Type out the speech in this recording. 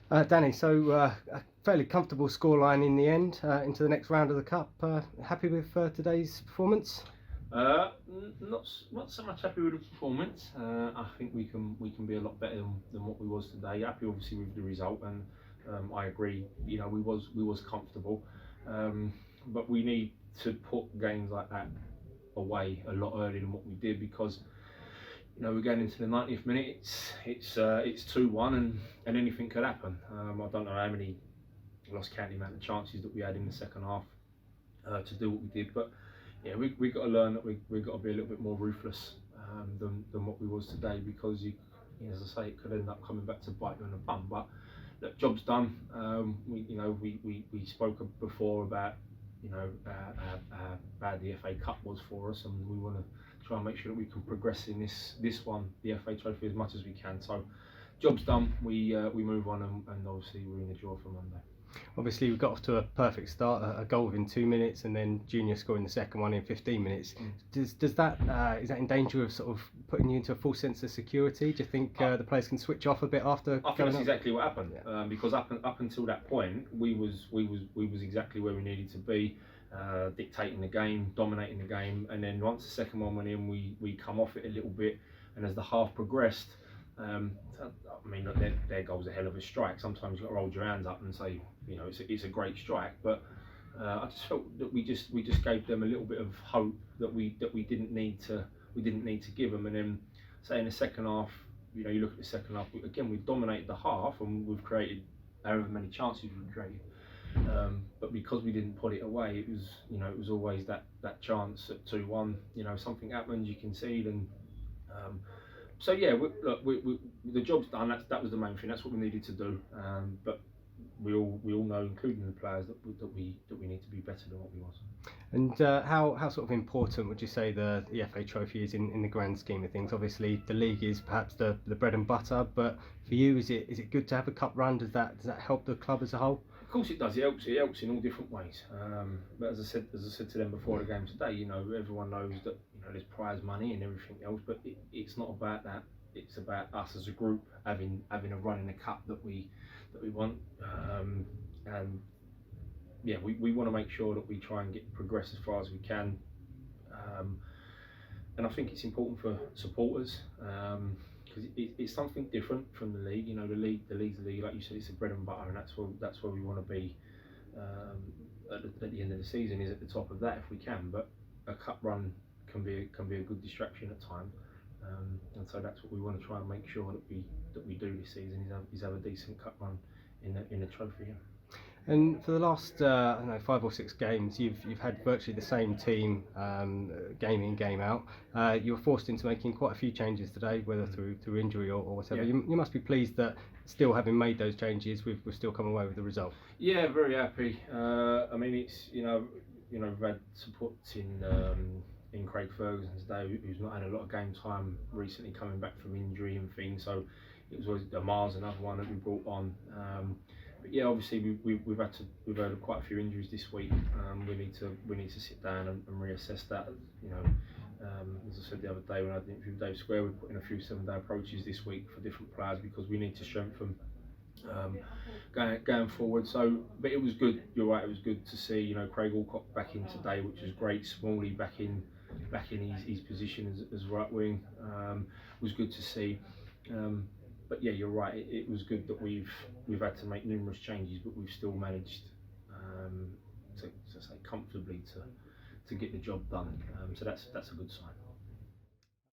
Danny, so a fairly comfortable scoreline in the end into the next round of the Cup. Happy with today's performance? Not so much happy with the performance. I think we can be a lot better than what we was today. Happy obviously with the result, and I agree. We was comfortable, but we need to put games like that away a lot earlier than what we did, because we're going into the 90th minute. It's 2-1, and anything could happen. I don't know how many, lost count the amount of chances that we had in the second half to do what we did, but yeah, we got to learn that we've got to be a little bit more ruthless than what we was today, because as I say, it could end up coming back to bite you in the bum. But look, job's done. We spoke before about how bad the FA Cup was for us, and we want to try and make sure that we can progress in this one, the FA Trophy, as much as we can. So job's done. We move on, and obviously we're in the draw for Monday. Obviously, we got off to a perfect start, a goal within 2 minutes, and then Junior scoring the second one in 15 minutes. Does that is that in danger of sort of putting you into a false sense of security? Do you think the players can switch off a bit after? I think that's exactly what happened. Yeah. Because up until that point, we was exactly where we needed to be, dictating the game, dominating the game, and then once the second one went in, we come off it a little bit, and as the half progressed. I mean, their goal's a hell of a strike. Sometimes you've got to hold your hands up and say, it's a great strike. But I just felt that we just gave them a little bit of hope that we didn't need to give them. And then, say in the second half, you look at the second half again. We've dominated the half, and we've created however many chances we've created. But because we didn't put it away, it was always that chance at 2-1. Something happens, you concede, and. So yeah, the job's done. That was the main thing. That's what we needed to do. But we all know, including the players, that we need to be better than what we was. And how sort of important would you say the FA Trophy is in the grand scheme of things? Obviously, the league is perhaps the bread and butter, but for you, is it good to have a cup run? Does that help the club as a whole? Of course it does. It helps in all different ways. But as I said to them before the game today, everyone knows that there's prize money and everything else, but it's not about that. It's about us as a group having a run in the cup that we want. And yeah, we want to make sure that we try and progress as far as we can. And I think it's important for supporters. Because it's something different from the league. The league's the league, like you said, it's a bread and butter, and that's where we want to be at the end of the season, is at the top of that if we can. But a cup run can be a good distraction at times, and so that's what we want to try and make sure that we do this season, is have a decent cup run in the trophy. Yeah. And for the last 5 or 6 games, you've had virtually the same team game in, game out. You were forced into making quite a few changes today, whether through injury or whatever. Yeah. You must be pleased that, still having made those changes, we've still come away with the result. Yeah, very happy. I mean, it's we've had support in Craig Ferguson today, who's not had a lot of game time recently, coming back from injury and things. So it was always Amar's another one that we brought on. But yeah, obviously we've had quite a few injuries this week. We need to sit down and reassess that. As I said the other day when I did interview Dave Square, we put in a few 7-day approaches this week for different players, because we need to strengthen going forward. So, but it was good. You're right. It was good to see Craig Alcock back in today, which was great. Smalley back in his position as right wing was good to see. But yeah, you're right. It was good that we've had to make numerous changes, but we've still managed to say comfortably to get the job done. So that's a good sign.